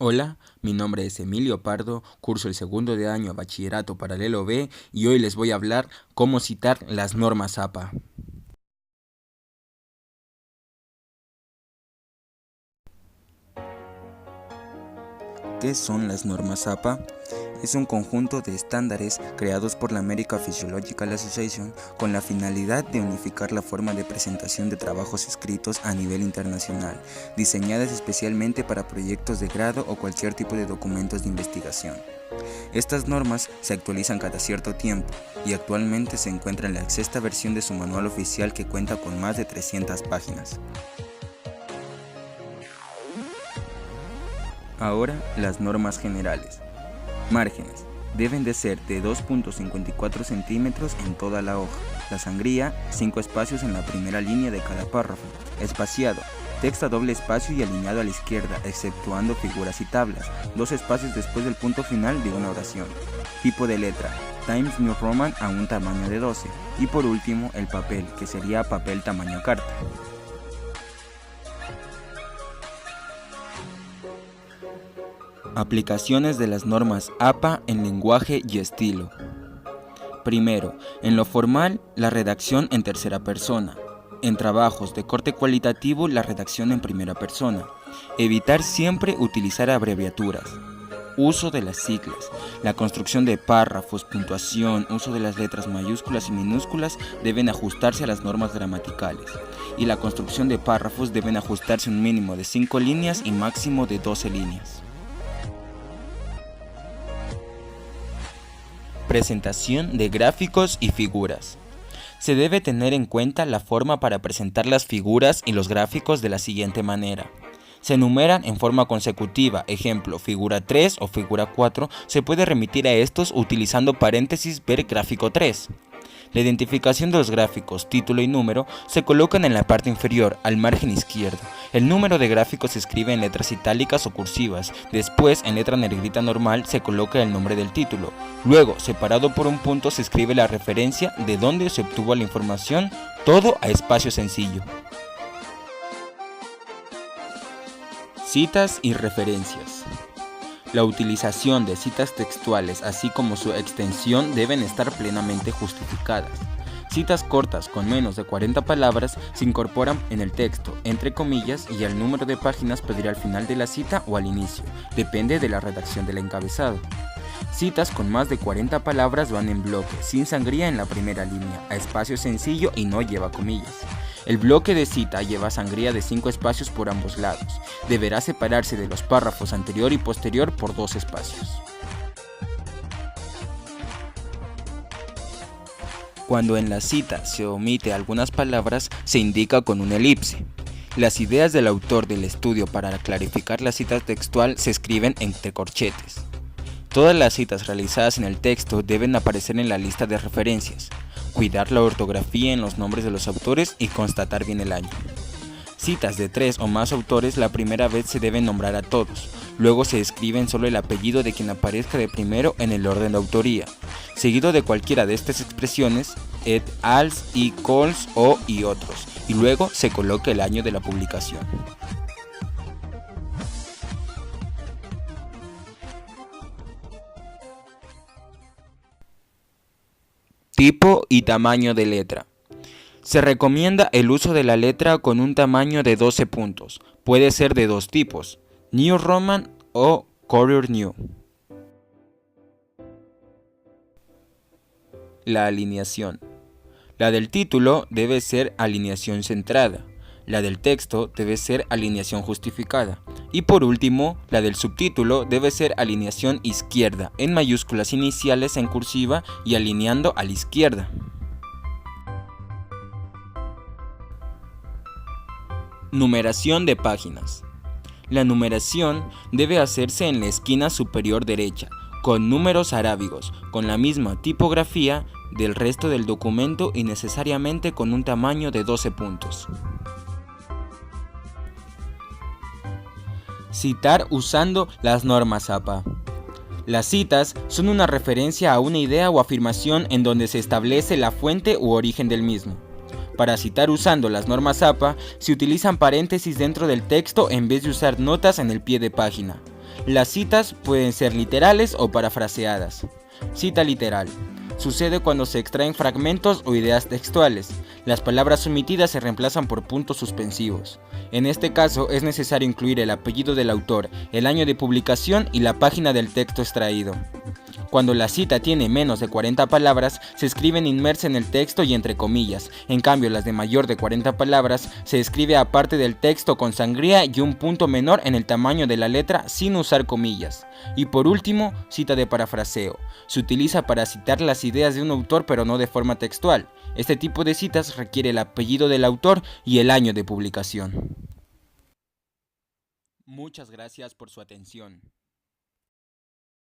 Hola, mi nombre es Emilio Pardo, curso el segundo de año Bachillerato Paralelo B y hoy les voy a hablar cómo citar las normas APA. ¿Qué son las normas APA? Es un conjunto de estándares creados por la American Physiological Association con la finalidad de unificar la forma de presentación de trabajos escritos a nivel internacional, diseñadas especialmente para proyectos de grado o cualquier tipo de documentos de investigación. Estas normas se actualizan cada cierto tiempo y actualmente se encuentra en la sexta versión de su manual oficial que cuenta con más de 300 páginas. Ahora, las normas generales. Márgenes. Deben de ser de 2.54 centímetros en toda la hoja. La sangría, 5 espacios en la primera línea de cada párrafo. Espaciado. Texto a doble espacio y alineado a la izquierda, exceptuando figuras y tablas. 2 espacios después del punto final de una oración. Tipo de letra. Times New Roman a un tamaño de 12. Y por último, el papel, que sería papel tamaño carta. Aplicaciones de las normas APA en lenguaje y estilo. Primero, en lo formal, la redacción en tercera persona. En trabajos de corte cualitativo, la redacción en primera persona. Evitar siempre utilizar abreviaturas. Uso de las siglas. La construcción de párrafos, puntuación, uso de las letras mayúsculas y minúsculas deben ajustarse a las normas gramaticales. Y la construcción de párrafos deben ajustarse un mínimo de 5 líneas y máximo de 12 líneas. Presentación de gráficos y figuras. Se debe tener en cuenta la forma para presentar las figuras y los gráficos de la siguiente manera. Se enumeran en forma consecutiva, ejemplo, figura 3 o figura 4, se puede remitir a estos utilizando paréntesis ver gráfico 3. La identificación de los gráficos, título y número se colocan en la parte inferior, al margen izquierdo. El número de gráficos se escribe en letras itálicas o cursivas. Después, en letra negrita normal, se coloca el nombre del título. Luego, separado por un punto, se escribe la referencia de dónde se obtuvo la información, todo a espacio sencillo. Citas y referencias. La utilización de citas textuales así como su extensión deben estar plenamente justificadas. Citas cortas con menos de 40 palabras se incorporan en el texto, entre comillas, y el número de páginas puede ir al final de la cita o al inicio, depende de la redacción del encabezado. Citas con más de 40 palabras van en bloque, sin sangría en la primera línea, a espacio sencillo y no lleva comillas. El bloque de cita lleva sangría de 5 espacios por ambos lados. Deberá separarse de los párrafos anterior y posterior por 2 espacios. Cuando en la cita se omite algunas palabras, se indica con una elipse. Las ideas del autor del estudio para clarificar la cita textual se escriben entre corchetes. Todas las citas realizadas en el texto deben aparecer en la lista de referencias. Cuidar la ortografía en los nombres de los autores y constatar bien el año. Citas de 3 o más autores, la primera vez se deben nombrar a todos, luego se escriben solo el apellido de quien aparezca de primero en el orden de autoría, seguido de cualquiera de estas expresiones, et als, y cols o y otros, y luego se coloca el año de la publicación. Tipo y tamaño de letra. Se recomienda el uso de la letra con un tamaño de 12 puntos. Puede ser de 2 tipos, New Roman o Courier New. La alineación. La del título debe ser alineación centrada. La del texto debe ser alineación justificada. Y por último, la del subtítulo debe ser alineación izquierda, en mayúsculas iniciales en cursiva y alineando a la izquierda. Numeración de páginas. La numeración debe hacerse en la esquina superior derecha, con números arábigos, con la misma tipografía del resto del documento y necesariamente con un tamaño de 12 puntos. Citar usando las normas APA. Las citas son una referencia a una idea o afirmación en donde se establece la fuente u origen del mismo. Para citar usando las normas APA, se utilizan paréntesis dentro del texto en vez de usar notas en el pie de página. Las citas pueden ser literales o parafraseadas. Cita literal. Sucede cuando se extraen fragmentos o ideas textuales. Las palabras omitidas se reemplazan por puntos suspensivos. En este caso es necesario incluir el apellido del autor, el año de publicación y la página del texto extraído. Cuando la cita tiene menos de 40 palabras, se escriben inmersas en el texto y entre comillas. En cambio, las de mayor de 40 palabras se escribe aparte del texto con sangría y un punto menor en el tamaño de la letra sin usar comillas. Y por último, cita de parafraseo. Se utiliza para citar las ideas de un autor pero no de forma textual. Este tipo de citas requiere el apellido del autor y el año de publicación. Muchas gracias por su atención.